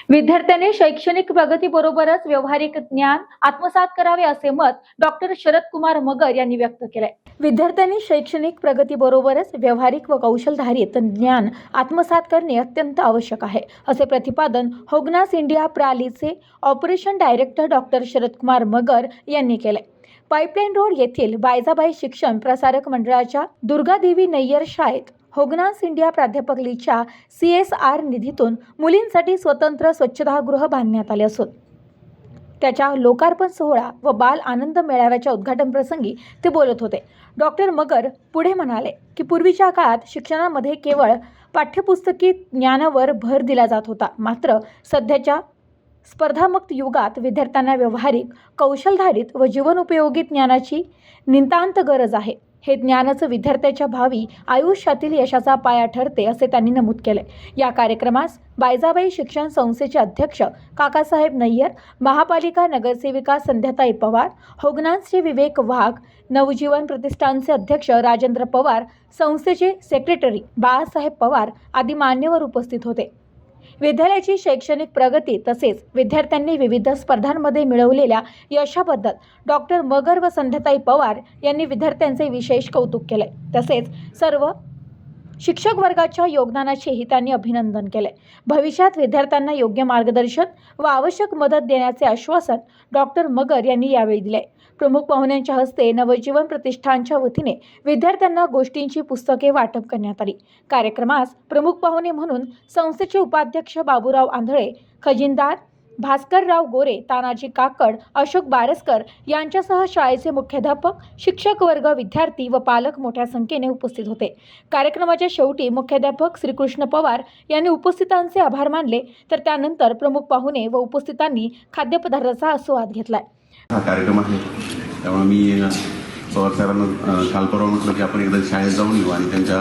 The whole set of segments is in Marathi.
विद्यार्थ्यांनी शैक्षणिक प्रगतीबरोबरच व्यावहारिक ज्ञान आत्मसात करावे असे मत डॉक्टर शरद कुमार मगर यांनी व्यक्त केले। विद्यार्थ्यांनी शैक्षणिक प्रगतीबरोबरच व्यावहारिक व कौशलधारित ज्ञान आत्मसात करणे अत्यंत आवश्यक आहे, असे प्रतिपादन होगनास इंडिया प्रालीचे operation director doctor Sharad Kumar Magar यांनी केले। पाईपलाईन रोड येथील बायजाबाई शिक्षण प्रसारक मंडळाच्या दुर्गादेवी नय्यर शाळेत होगनास इंडिया प्राध्यापक लीच्या CSR निधीतून मुलींसाठी स्वतंत्र स्वच्छतागृह बांधण्यात आले असून त्याच्या लोकार्पण सोहळा व बाल आनंद मेळाव्याच्या उद्घाटन प्रसंगी ते बोलत होते। डॉक्टर मगर पुढे म्हणाले की पूर्वीच्या काळात शिक्षणामध्ये केवळ पाठ्यपुस्तकी ज्ञानावर भर दिला जात होता, मात्र सध्याच्या स्पर्धामुक्त युगात विद्यार्थ्यांना व्यावहारिक कौशलधारित व जीवनोपयोगी ज्ञानाची नितांत गरज आहे। हे ज्ञानच विद्यार्थ्याच्या भावी आयुष्यातील यशाचा पाया ठरते, असे त्यांनी नमूद केले। या कार्यक्रमास बायजाबाई शिक्षण संस्थेचे अध्यक्ष काकासाहेब नय्यर, महापालिका नगरसेविका संध्याताई पवार, होगनासचे विवेक वाघ, नवजीवन प्रतिष्ठानचे अध्यक्ष राजेंद्र पवार, संस्थेचे सेक्रेटरी बाळासाहेब पवार आदी मान्यवर उपस्थित होते। विद्यालयाची शैक्षणिक प्रगती तसेच विद्यार्थ्यांनी विविध स्पर्धांमध्ये मिळवलेल्या यशाबद्दल डॉक्टर मगर व संध्याताई पवार यांनी विद्यार्थ्यांचे विशेष कौतुक केले। तसेच सर्व शिक्षक वर्गाच्या योगदानाचेही त्यांनी अभिनंदन केले। भविष्यात विद्यार्थ्यांना योग्य मार्गदर्शन व आवश्यक मदत देण्याचे आश्वासन डॉक्टर मगर यांनी यावेळी दिले। प्रमुख पाहुण्यांच्या हस्ते नवजीवन प्रतिष्ठानच्या वतीने विद्यार्थ्यांना गोष्टींची पुस्तके वाटप करण्यात आली। कार्यक्रमास प्रमुख पाहुणे म्हणून संस्थेचे उपाध्यक्ष बाबूराव आंधळे, खजिनदार भास्करराव गोरे, तानाजी काकड, अशोक बारसकर यांच्यासह शाळेचे मुख्याध्यापक, शिक्षक वर्ग, विद्यार्थी व पालक मोठ्या संख्येने उपस्थित होते। कार्यक्रमाच्या शेवटी मुख्याध्यापक श्रीकृष्ण पवार यांनी उपस्थितांचे आभार मानले, तर त्यानंतर प्रमुख पाहुणे व उपस्थितांनी खाद्यपदार्थाचा आस्वाद घेतला। हा कार्यक्रम आहे, त्यामुळे मी पवार साहेबांना काल परवा म्हटलं की आपण एकदा शाळेत जाऊन येऊ आणि त्यांच्या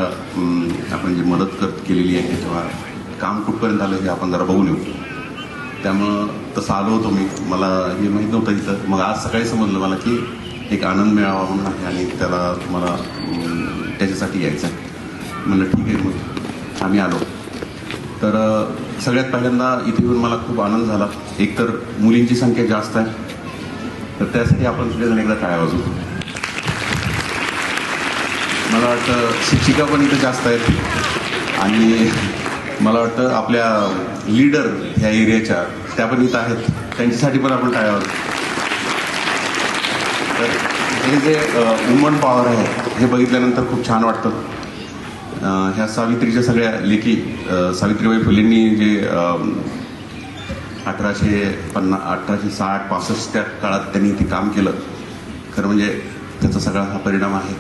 आपण जी मदत केलेली आहे किंवा काम कुठपर्यंत आलं हे आपण जरा बघून येऊ। त्यामुळं तसं आलो होतो मी, मला हे माहीत नव्हतं इथं। मग आज सकाळी समजलं मला की एक आनंद मेळावा म्हणून आहे आणि त्याला मला त्याच्यासाठी यायचं आहे। म्हणलं ठीक आहे, मग आम्ही आलो। तर सगळ्यात पहिल्यांदा इथे येऊन मला खूप आनंद झाला। एकतर मुलींची संख्या जास्त आहे, तर त्यासाठी आपण सगळेजण एकदा टाळ्या वाजवू। मला वाटतं शिक्षिका पण इथं जास्त आहेत आणि मला वाटतं आपल्या लीडर ह्या एरियाच्या त्या पण इथं आहेत, त्यांच्यासाठी पण आपण टाळ्या वाजवू। तर हे जे वुमन पॉवर आहे हे बघितल्यानंतर खूप छान वाटतं। ह्या सावित्रीच्या सगळ्या लेखी सावित्रीबाई फुलेंनी जे 1860-65 त्या काळात त्यांनी ते काम केलं, खरं म्हणजे त्याचा सगळा हा परिणाम आहे।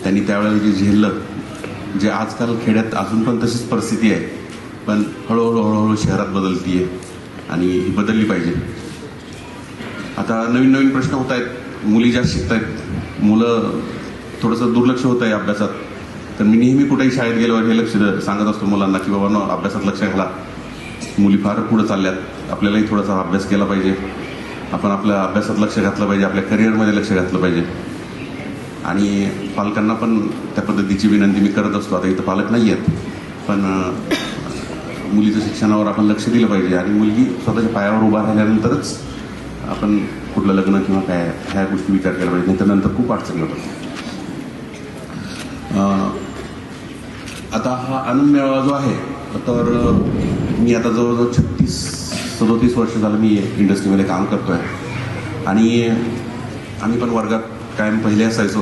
त्यांनी त्यावेळेला जे झेललं, जे आजकाल खेड्यात अजून पण तशीच परिस्थिती आहे, पण हळूहळू शहरात बदलती आहे आणि ही बदलली पाहिजे। आता नवीन नवीन प्रश्न होत आहेत, मुली जास्त शिकत आहेत, मुलं थोडंसं दुर्लक्ष होत आहे अभ्यासात। तर मी नेहमी कुठेही शाळेत गेल्यावर हे लक्ष सांगत असतो मुलांना की बाबा अभ्यासात लक्ष घाला, मुली फार पुढे चालल्यात, आपल्यालाही थोडासा अभ्यास केला पाहिजे, आपण आपल्या अभ्यासात लक्ष घातलं पाहिजे, आपल्या करिअरमध्ये लक्ष घातलं पाहिजे। आणि पालकांना पण त्या पद्धतीची विनंती मी करत असतो। आता इथं पालक नाही आहेत, पण मुलीच्या शिक्षणावर आपण लक्ष दिलं पाहिजे आणि मुलगी स्वतःच्या पायावर उभा राहिल्यानंतरच आपण कुठलं लग्न किंवा काय ह्या गोष्टी विचार केला पाहिजे, नाही तर नंतर खूप अडचणी होतात। आता हा आनंद मेळावा जो आहे, तर मी आता जवळजवळ 36-37 वर्ष झालं मी इंडस्ट्रीमध्ये काम करतो आहे आणि आम्ही पण वर्गात कायम पहिले असायचो,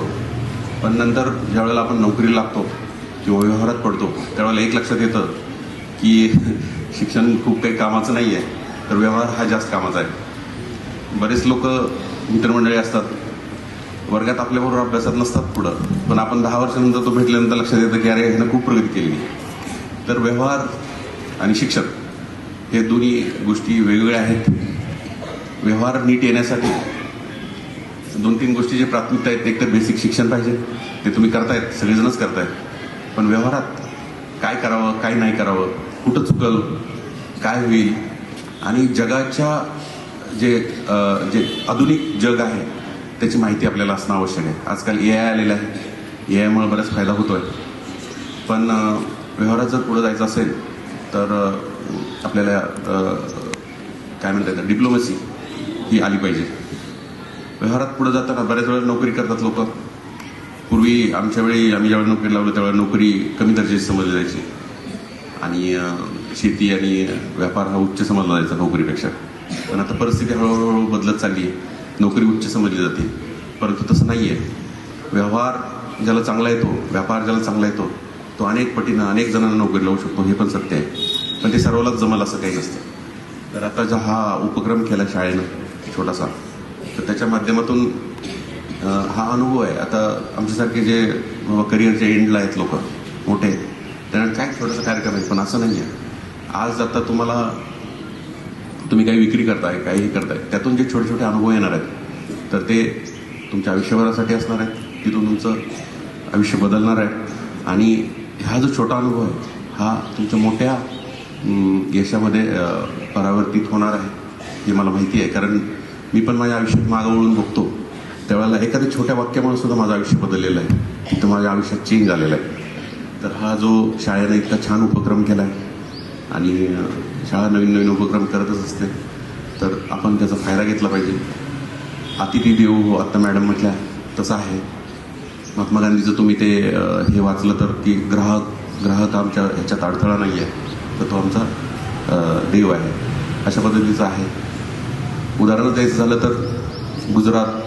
पण नंतर ज्यावेळेला आपण नोकरीला लागतो किंवा व्यवहारात पडतो त्यावेळेला एक लक्षात येतं की शिक्षण खूप काही कामाचं नाही आहे, तर व्यवहार हा जास्त कामाचा आहे। बरेच लोक मित्रमंडळी असतात, वर्गात आपल्याबरोबर अभ्यासात नसतात पुढं, पण आपण 10 वर्षानंतर तो भेटल्यानंतर लक्षात येतं की अरे ह्यानं खूप प्रगती केली। तर व्यवहार आणि शिक्षण हे दोन्ही गोष्टी वेगवेगळ्या आहेत। व्यवहार नीट येण्यासाठी 2-3 गोष्टी जे प्राथमिकता आहेत, एक तर बेसिक शिक्षण पाहिजे, ते तुम्ही करतायत, सगळेजणच करतायत, पण व्यवहारात काय करावं काय नाही करावं, कुठं चुकल, काय होईल, आणि जगाच्या जे आधुनिक जग आहे त्याची माहिती आपल्याला असणं आवश्यक आहे। आजकाल AI आलेलं आहे, AIमुळे बराच फायदा होतोय, पण व्यवहारात जर पुढे जायचं असेल तर आपल्याला काय म्हणता येतं डिप्लोमसी ही आली पाहिजे. व्यवहारात पुढे जाताना बऱ्याच वेळा नोकरी करतात लोक. पूर्वी आमच्या वेळी आम्ही ज्यावेळी नोकरी लावलं त्यावेळेला नोकरी कमी दर्जाची समजली जायची आणि शेती आणि व्यापार हा उच्च समजला जायचा नोकरीपेक्षा. पण आता परिस्थिती हळूहळू बदलत चालली आहे. नोकरी उच्च समजली जाते, परंतु तसं नाही आहे. व्यवहार ज्याला चांगला येतो, व्यापार ज्याला चांगला येतो, तो अनेक पटीनं अनेक जणांना नोकरी लावू शकतो, हे पण सत्य आहे. पण ते सर्वांनाच जमल असं काही नसतं. तर आता जो हा उपक्रम केला शाळेनं छोटासा, तर त्याच्या माध्यमातून हा अनुभव आहे. आता आमच्यासारखे जे करिअरच्या एंडला आहेत लोक मोठे, त्यांना काय छोटासा कार्यक्रम आहे, पण असं नाही आहे. आज आता तुम्ही काही विक्री करताय, काहीही करताय, त्यातून जे छोटे छोटे अनुभव येणार आहेत, तर ते तुमच्या आयुष्यभरासाठी असणार आहेत. तिथून तुमचं आयुष्य बदलणार आहे. आणि हा जो छोटा अनुभव आहे हा तुमच्या मोठ्या यशामध्ये परावर्तित होणार आहे, हे मला माहिती आहे. कारण मी पण माझ्या आयुष्यात मागं वळून बघतो त्यावेळेला एखाद्या छोट्या वाक्यामुळे सुद्धा माझं आयुष्य बदललेलं आहे, तिथं माझ्या आयुष्यात चेंज झालेला आहे. तर हा जो शाळेनं इतका छान उपक्रम केला आहे आणि शाळा नवीन नवीन उपक्रम करतच असते, तर आपण त्याचा फायदा घेतला पाहिजे. अतिथी देवो आत्ता मॅडम म्हटल्या तसं आहे. महात्मा गांधीचं तुम्ही ते हे वाचलं तर की ग्राहक आमच्या ह्याच्यात अडथळा नाही आहे, तर तो आमचा देव आहे, अशा पद्धतीचं आहे. उदाहरण द्यायचं झालं तर गुजरात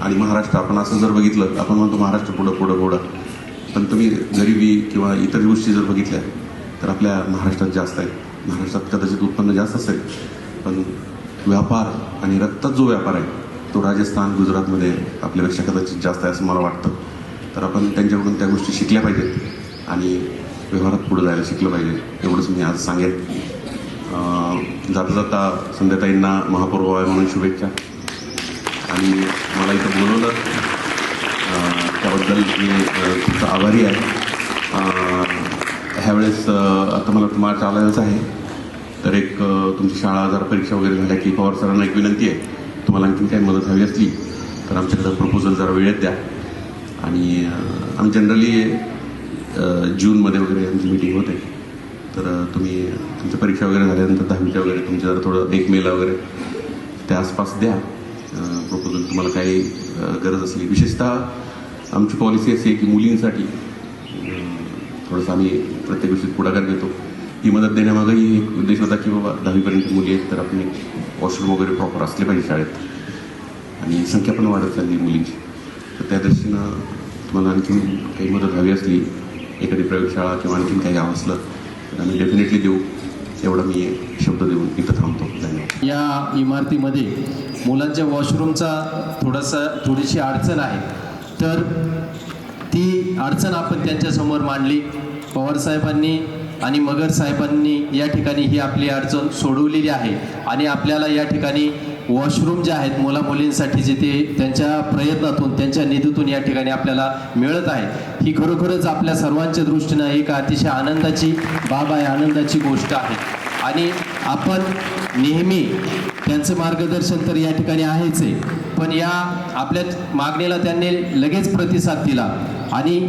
आणि महाराष्ट्र, आपण असं जर बघितलं, आपण म्हणतो महाराष्ट्र पुढं पुढं पुढं, पण तुम्ही गरिबी किंवा इतर गोष्टी जर बघितल्या तर आपल्या महाराष्ट्रात जास्त आहे. महाराष्ट्रात कदाचित उत्पन्न जास्त असेल, पण व्यापार आणि रक्तात जो व्यापार आहे तो राजस्थान गुजरातमध्ये आपल्यापेक्षा कदाचित जास्त आहे असं मला वाटतं. तर आपण त्यांच्याकडून त्या गोष्टी शिकल्या पाहिजेत आणि व्यवहारात पुढे जायला शिकलं पाहिजे, एवढंच मी आज सांगेन. जाता जाता संध्याताईंना महापौर व्हावे म्हणून शुभेच्छा. आणि मला इथं बोलवलं त्याबद्दल मी खूप आभारी आहे. ह्यावेळेस आता मला मार्च आलाच आहे, तर एक तुमची शाळा जरा परीक्षा वगैरे झाल्या की पवार सरांना एक विनंती आहे, तुम्हाला आणखी काही मदत हवी असली तर आमच्याकडं प्रपोजल जरा वेळेत द्या. आणि आम्ही जनरली जूनमध्ये वगैरे आमची मीटिंग होते, तर तुम्ही तुमच्या परीक्षा वगैरे झाल्यानंतर 10वीच्या वगैरे तुमच्या जरा थोडं 1 मेला वगैरे त्या आसपास द्या प्रपोजल, तुम्हाला काही गरज असली. विशेषतः आमची पॉलिसी अशी आहे की मुलींसाठी थोडंसं आम्ही प्रत्येक गोष्टीत पुढाकार घेतो. ही मदत देण्यामागेही एक उद्देश होता की बाबा 10वीपर्यंत मुली आहेत तर आपण वॉशरूम वगैरे प्रॉपर असले पाहिजे शाळेत, आणि संख्या पण वाढत चालली मुलींची. तर त्या दृष्टीनं तुम्हाला आणखी काही मदत हवी असली, एखादी प्रयोगशाळा किंवा आणखीन काही हवं असलं तर आम्ही डेफिनेटली देऊ, एवढा मी शब्द देऊन इथं थांबतो. धन्यवाद. या इमारतीमध्ये मुलांच्या वॉशरूमचा थोडीशी अडचण आहे, तर ती अडचण आपण त्यांच्यासमोर मांडली. पवारसाहेबांनी आणि मगर साहेबांनी या ठिकाणी ही आपली अडचण सोडवलेली आहे आणि आपल्याला या ठिकाणी वॉशरूम जे आहेत मुलामुलींसाठीचे ते त्यांच्या प्रयत्नातून, त्यांच्या निधीतून या ठिकाणी आपल्याला मिळत आहे. ही खरोखरच आपल्या सर्वांच्या दृष्टीनं एक अतिशय आनंदाची बाब आहे, आनंदाची गोष्ट आहे. आणि आपण नेहमी त्यांचं मार्गदर्शन तर या ठिकाणी आहेच आहे, पण या आपल्या मागणीला त्यांनी लगेच प्रतिसाद दिला आणि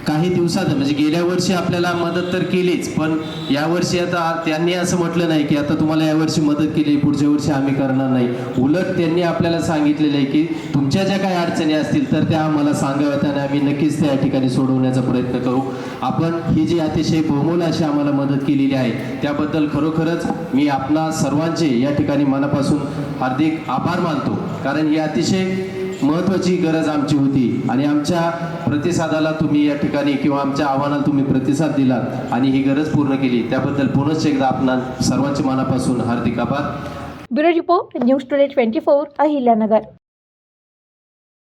काही दिवसात म्हणजे गेल्या वर्षी आपल्याला मदत तर केलीच, पण यावर्षी आता त्यांनी असं म्हटलं नाही की आता तुम्हाला यावर्षी मदत केली पुढच्या वर्षी आम्ही करणार नाही. उलट त्यांनी आपल्याला सांगितलेलं आहे की तुमच्या ज्या काही अडचणी असतील तर त्या आम्हाला सांगाव्यात आणि आम्ही नक्कीच त्या ठिकाणी सोडवण्याचा प्रयत्न करू. आपण ही जी अतिशय बहुमोल अशी आम्हाला मदत केलेली आहे त्याबद्दल खरोखरच मी आपणा सर्वांचे या ठिकाणी मनापासून हार्दिक आभार मानतो, कारण ही अतिशय महत्त्वाची गरज आमची होती आणि आमच्या प्रतिसादाला तुम्ही या ठिकाणी किंवा आमच्या आव्हानाला तुम्ही प्रतिसाद दिलात आणि ही गरज पूर्ण केली, त्याबद्दल पुनश्च एकदा आपणा सर्वांच्या मनापासून हार्दिक आभार. Bureau report news today 24 Ahilyanagar.